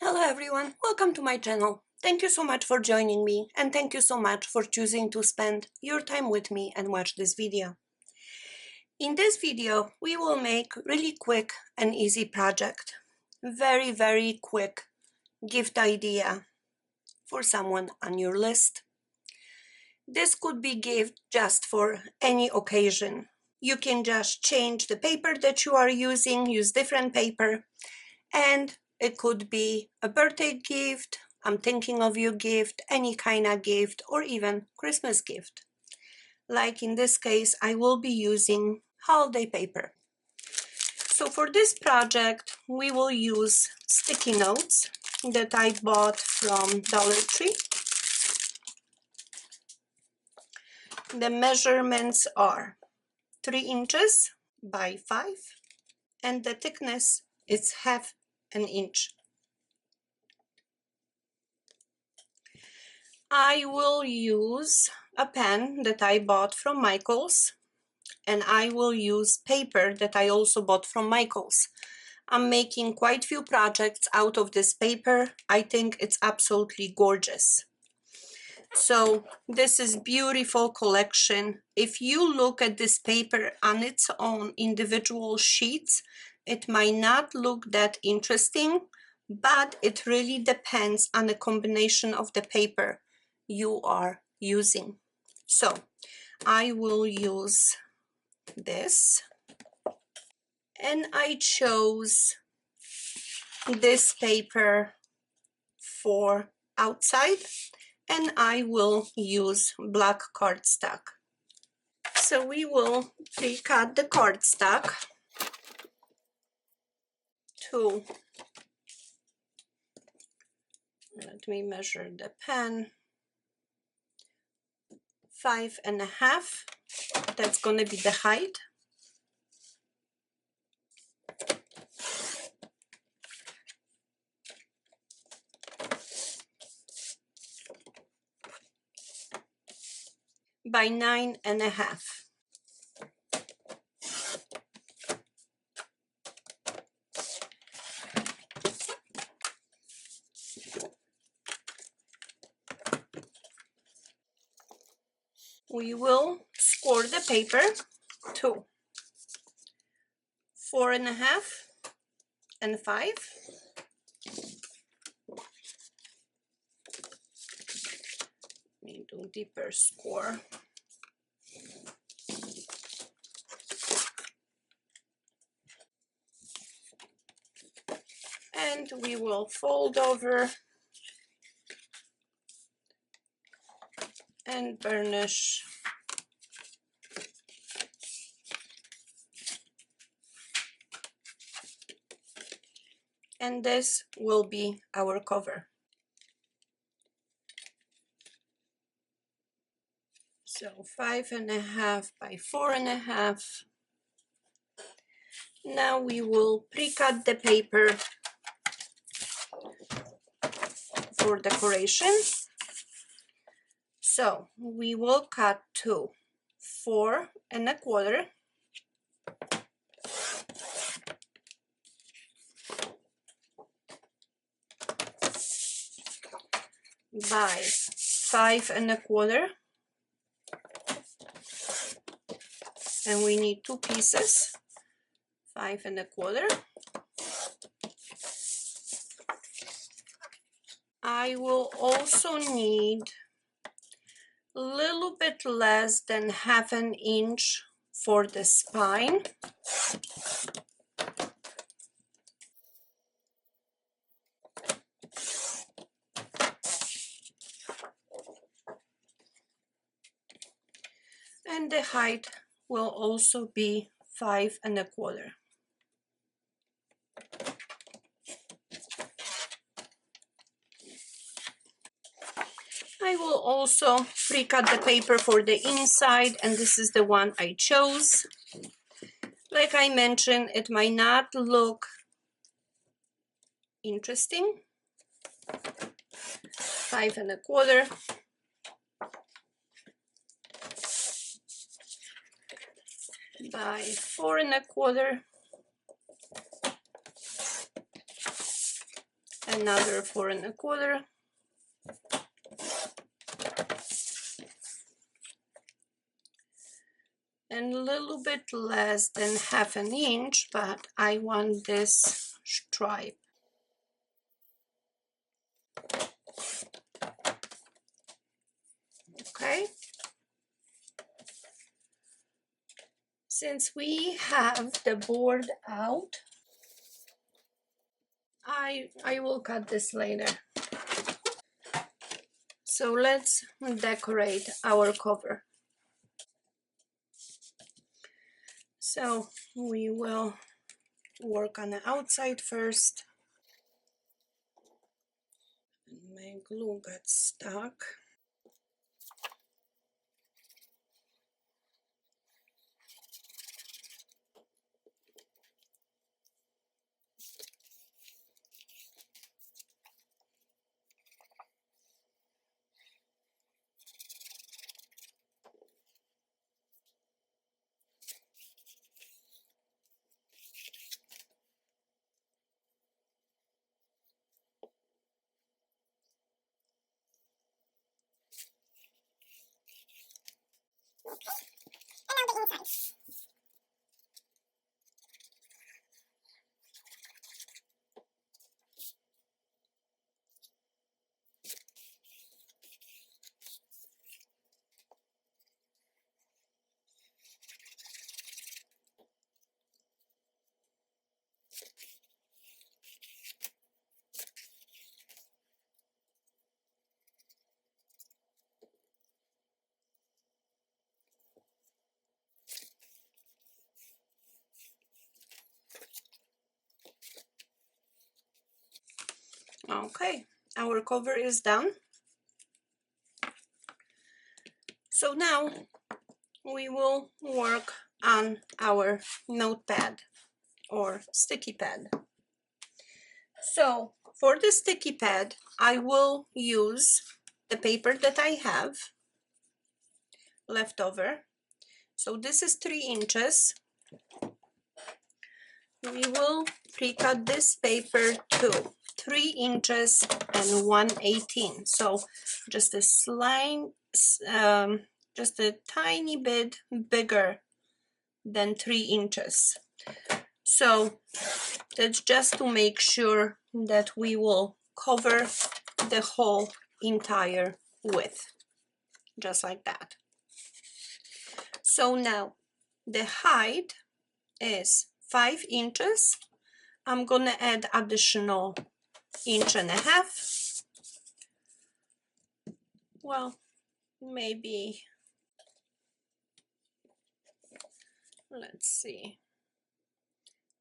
Hello everyone, welcome to my channel. Thank you so much for joining me and thank you so much for choosing to spend your time with me and watch this video. In this video, we will make really quick and easy project. Very quick gift idea for someone on your list. This could be gift just for any occasion. You can just change the paper that you are using, use different paper, and it could be a birthday gift, I'm thinking of you gift, any kind of gift, or even Christmas gift. Like in this case, I will be using holiday paper. So for this project, we will use sticky notes that I bought from Dollar Tree. The measurements are 3 inches by 5, and the thickness is half an inch. I will use a pen that I bought from Michael's, and I will use paper that I also bought from Michael's. I'm making quite a few projects out of this paper. I think it's absolutely gorgeous. So this is beautiful collection. If you look at this paper on its own individual sheets, it might not look that interesting, but it really depends on the combination of the paper you are using. So I will use this, and I chose this paper for outside, and I will use black cardstock. So we will pre-cut the cardstock to, let me measure the pen, 5.5. That's going to be the height. By 9.5. We will score the paper to 4.5 and 5. Let me do deeper score. And we will fold over and burnish. And this will be our cover. So 5.5 by 4.5. Now we will pre-cut the paper for decoration. So we will cut to 4.25 by 5.25, and we need 2 pieces, 5.25. I will also need a little bit less than half an inch for the spine. And the height will also be 5.25. I will also pre-cut the paper for the inside, and this is the one I chose. Like I mentioned, it might not look interesting. 5.25 by 4.25, another 4¼ and a little bit less than 1/2 inch, but I want this stripe. Okay. Since we have the board out, I will cut this later. So let's decorate our cover. So we will work on the outside first. My glue got stuck. Okay, our cover is done. So now we will work on our notepad or sticky pad. So for the sticky pad, I will use the paper that I have left over. So this is 3 inches. We will pre-cut this paper to 3 inches and 1/18. So just a just a tiny bit bigger than 3 inches. So that's just to make sure that we will cover the whole entire width, just like that. So now the height is 5 inches. I'm gonna add additional 1.5 inches. Well, maybe, let's see,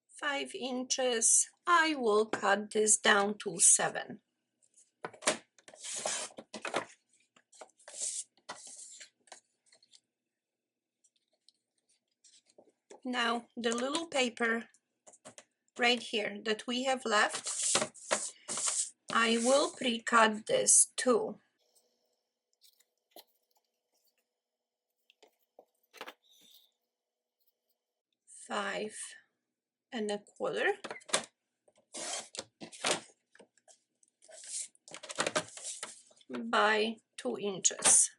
5 inches. I will cut this down to 7. Now the little paper right here that we have left, I will pre-cut this to 5¼ by 2 inches.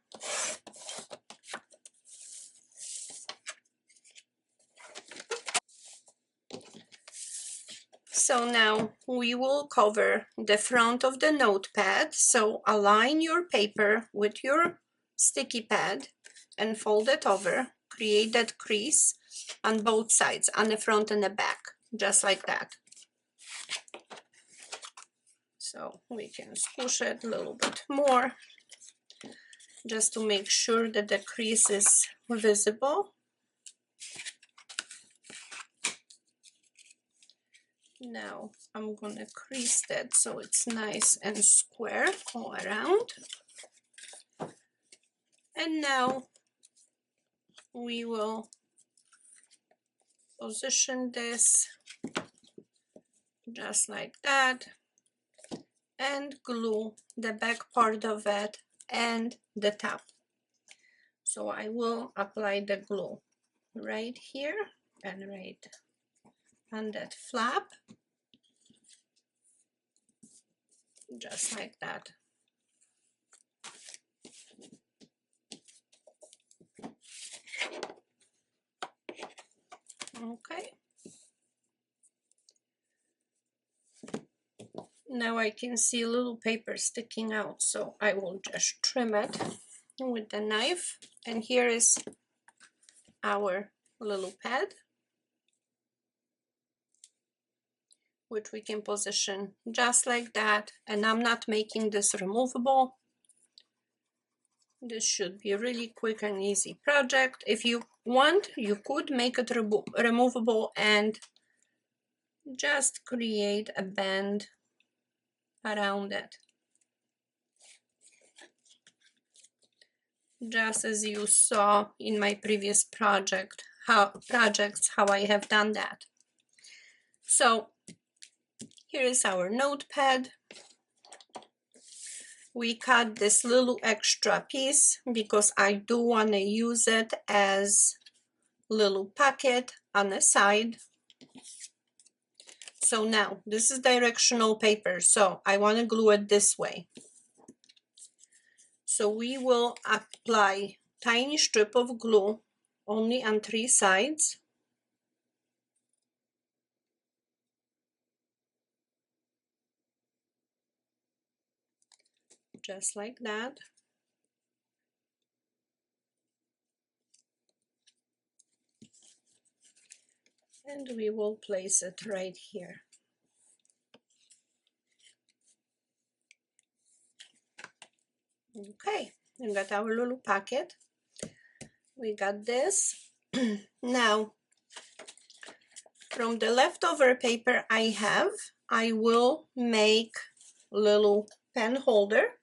So now we will cover the front of the notepad. So align your paper with your sticky pad and fold it over. Create that crease on both sides, on the front and the back, just like that. So we can squish it a little bit more, just to make sure that the crease is visible. Now I'm gonna crease that so it's nice and square all around. And now we will position this just like that and glue the back part of it and the top. So I will apply the glue right here and right on that flap. just like that. Okay. Now I can see a little paper sticking out, so I will just trim it with the knife. And here is our little pad, which we can position just like that. And I'm not making this removable. This should be a really quick and easy project. If you want, you could make it removable and just create a band around it, just as you saw in my previous projects how I have done that. So here is our notepad. We cut this little extra piece because I do want to use it as little pocket on the side. So now this is directional paper, so I want to glue it this way. So we will apply tiny strip of glue only on 3 sides. Just like that. And we will place it right here. Okay, we got our little pocket. We got this. Now, from the leftover paper I will make a little pen holder.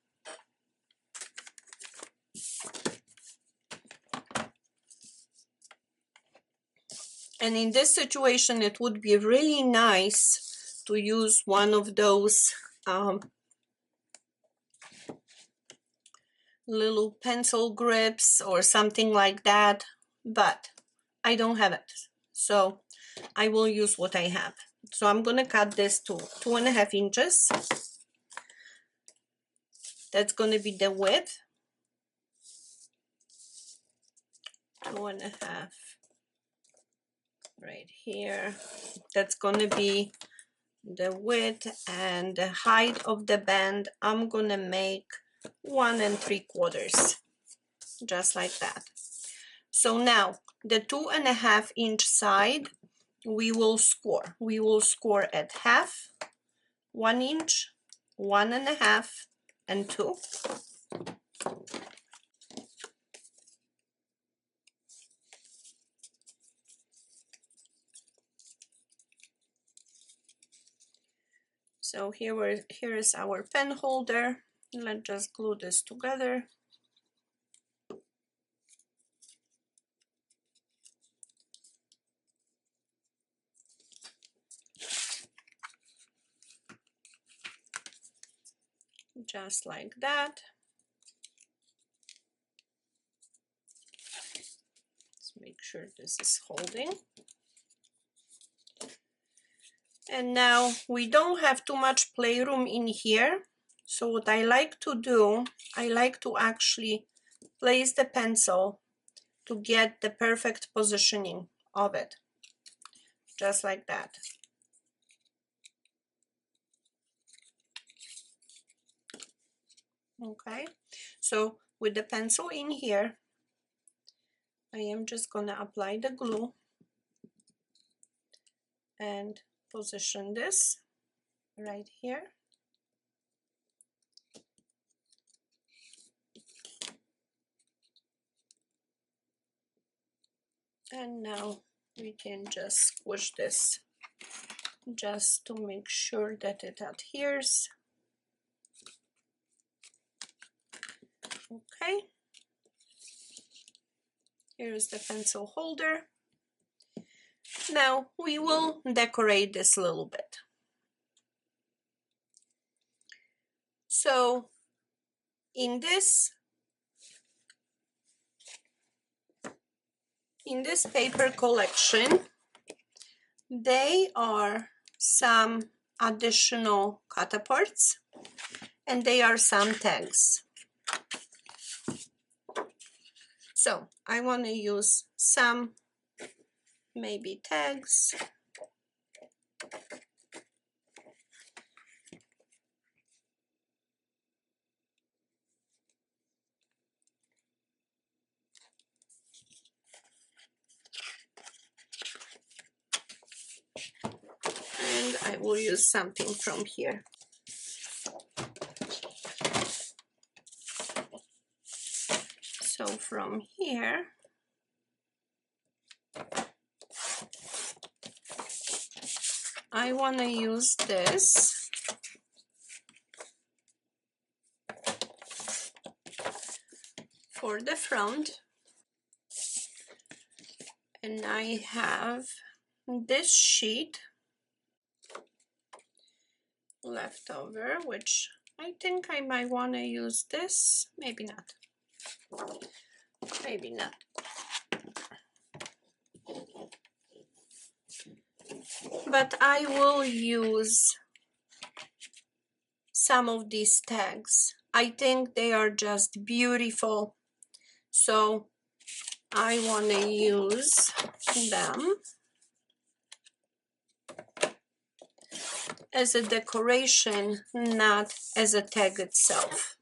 And in this situation, it would be really nice to use one of those little pencil grips or something like that, but I don't have it. So I will use what I have. So I'm going to cut this to 2.5 inches. That's going to be the width. 2.5 right here. That's going to be the width, and the height of the band I'm going to make 1 3/4, just like that. So now the 2.5 inch side we will score. We will score at half, 1 inch, 1.5, and 2. So here is our pen holder. Let's just glue this together. Just like that. Let's make sure this is holding. And now we don't have too much playroom in here. So what I like to do, I like to actually place the pencil to get the perfect positioning of it. Just like that. Okay, so with the pencil in here, I am just gonna apply the glue and position this right here. And now we can just squish this just to make sure that it adheres. Okay, here is the pencil holder. Now we will decorate this a little bit. So in this paper collection, they are some additional catapults. and they are some tags. So I want to use some maybe tags. And I will use something from here. So from here, I want to use this for the front. And I have this sheet left over, which I think I might want to use this. Maybe not. Maybe not. But I will use some of these tags. I think they are just beautiful. So I want to use them as a decoration, not as a tag itself.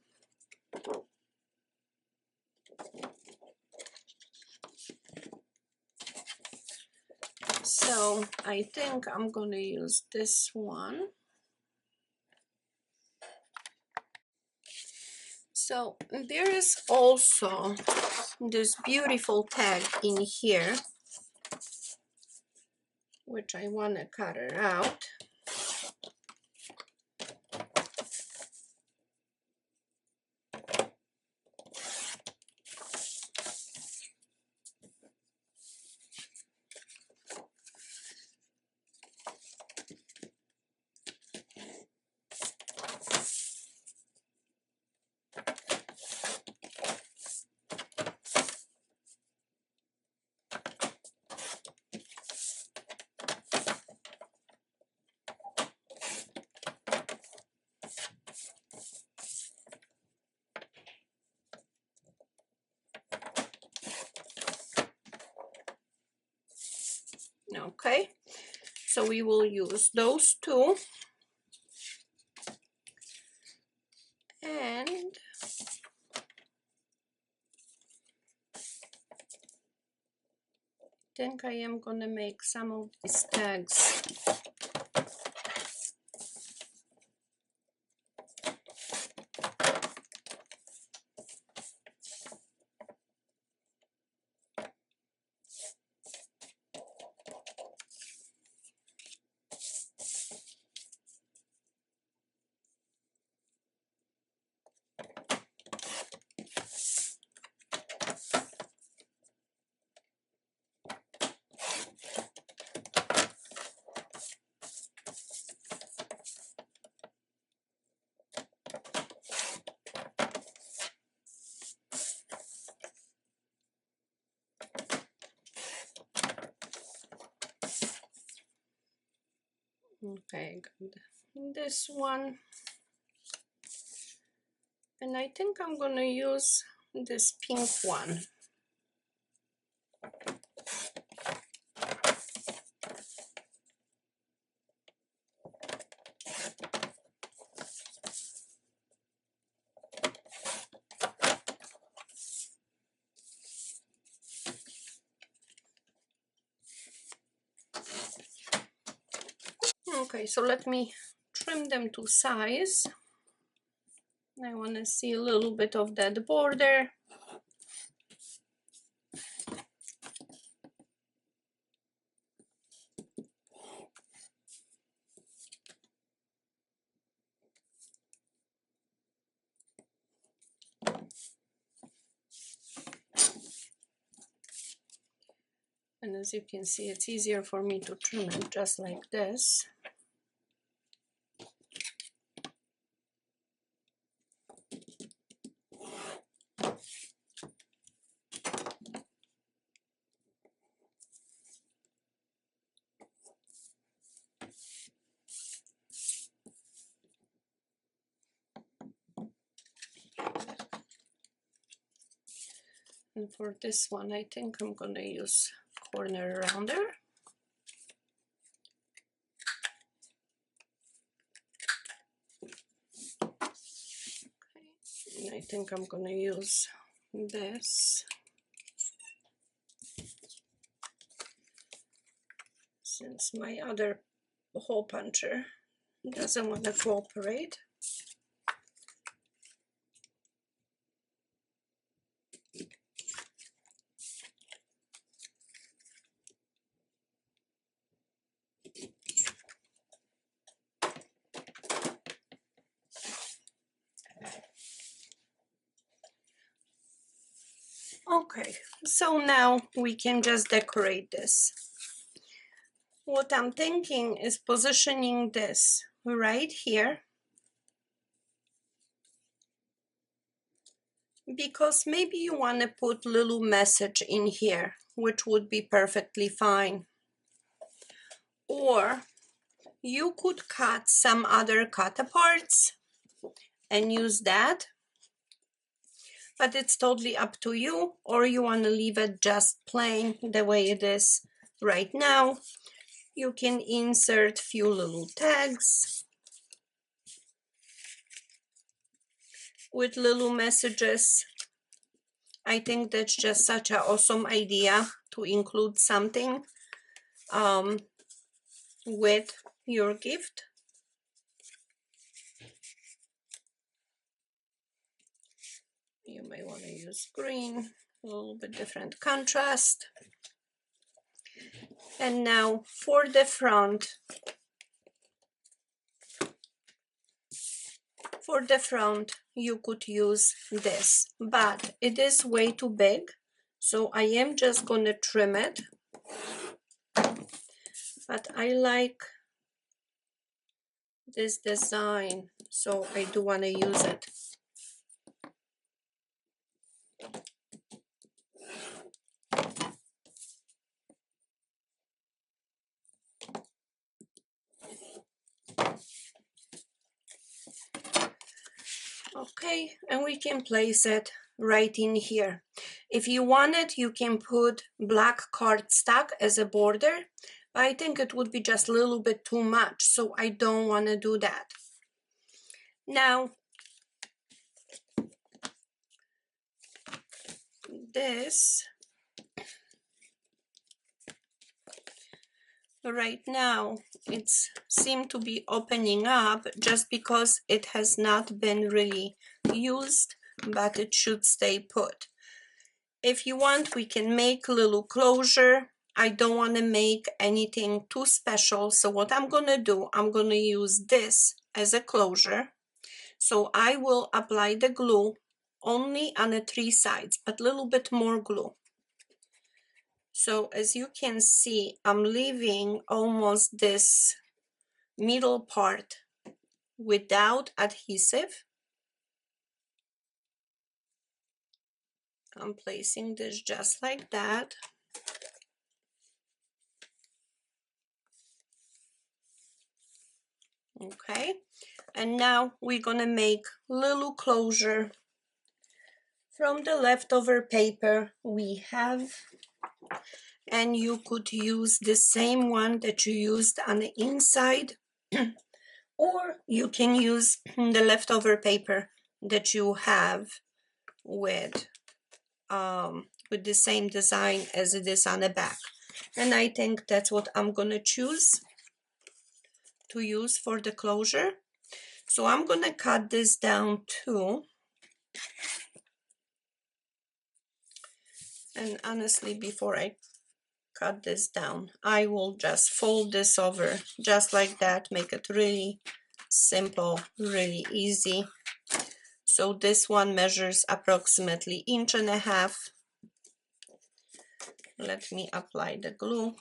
So I think I'm going to use this one. So there is also this beautiful tag in here, which I want to cut it out. Okay, so we will use those two. And I think I am going to make some of these tags. Okay, good. This one. And I think I'm going to use this pink one. Okay, so let me trim them to size. I want to see a little bit of that border. And as you can see, it's easier for me to trim it just like this. And for this one, I think I'm gonna use corner rounder. And I think I'm gonna use this, since my other hole puncher doesn't want to cooperate. Okay, so now we can just decorate this. What I'm thinking is positioning this right here, because maybe you want to put little message in here, which would be perfectly fine. Or you could cut some other cut aparts and use that, but it's totally up to you. Or you want to leave it just plain the way it is right now. You can insert few little tags with little messages. I think that's just such an awesome idea to include something with your gift. You may want to use green, a little bit different contrast. And now for the front, you could use this, but it is way too big, so I am just gonna trim it. But I like this design, so I do want to use it. Okay, and we can place it right in here. If you want it, you can put black cardstock as a border. I think it would be just a little bit too much, so I don't want to do that. Now, this right now, it's seemed to be opening up just because it has not been really used, but it should stay put. If you want, we can make a little closure. I don't want to make anything too special, so what I'm gonna do, I'm gonna use this as a closure. So I will apply the glue only on the 3 sides, but a little bit more glue. So as you can see, I'm leaving almost this middle part without adhesive. I'm placing this just like that. Okay, and now we're gonna make little closure from the leftover paper we have, and you could use the same one that you used on the inside, or you can use the leftover paper that you have with the same design as it is on the back. And I think that's what I'm gonna choose to use for the closure. So I'm gonna cut this down too. And honestly, before I cut this down, I will just fold this over just like that, make it really simple, really easy. So this one measures approximately 1.5 inches. Let me apply the glue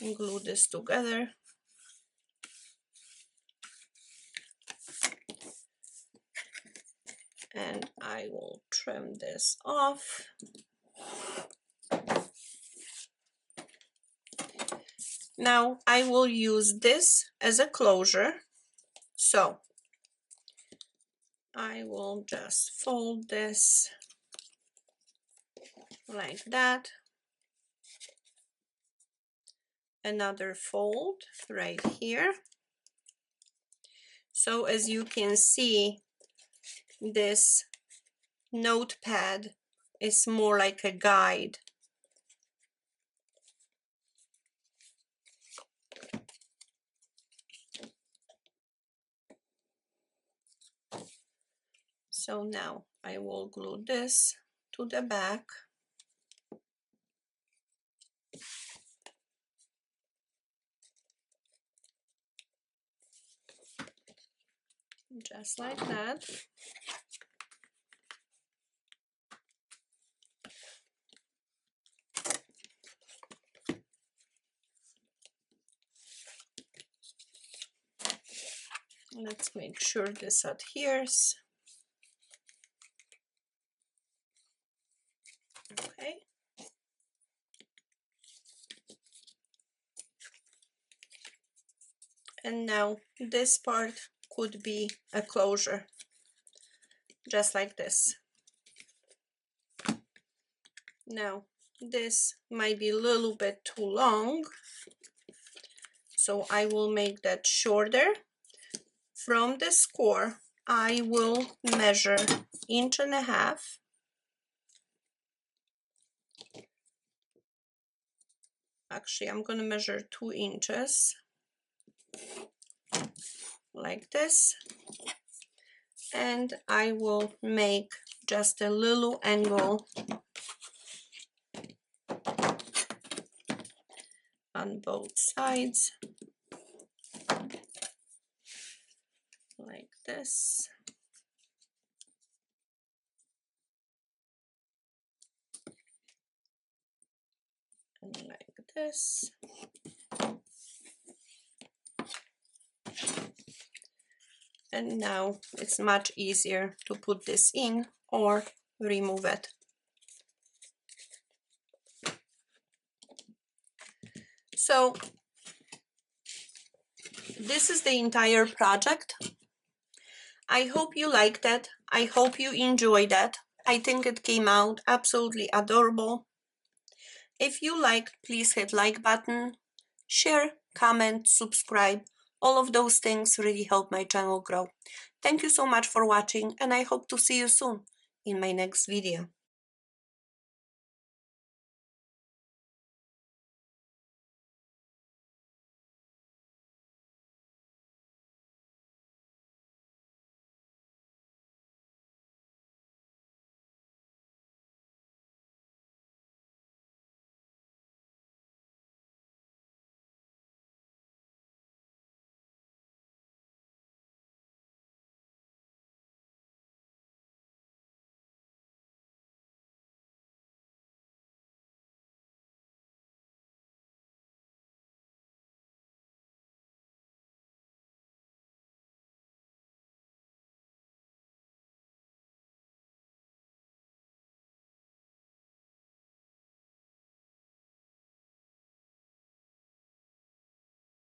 and glue this together. And I will trim this off. Now I will use this as a closure. So I will just fold this like that. Another fold right here. So as you can see, this notepad is more like a guide. So now I will glue this to the back. Just like that. Let's make sure this adheres. Okay. And now this part could be a closure, just like this. Now this might be a little bit too long, so I will make that shorter. From the score, I will measure 1.5 inches. Actually, I'm going to measure 2 inches, like this. And I will make just a little angle on both sides, like this. And like this. And now it's much easier to put this in or remove it. So this is the entire project. I hope you liked it. I hope you enjoyed it. I think it came out absolutely adorable. If you liked, please hit like button, share, comment, subscribe. All of those things really help my channel grow. Thank you so much for watching, and I hope to see you soon in my next video.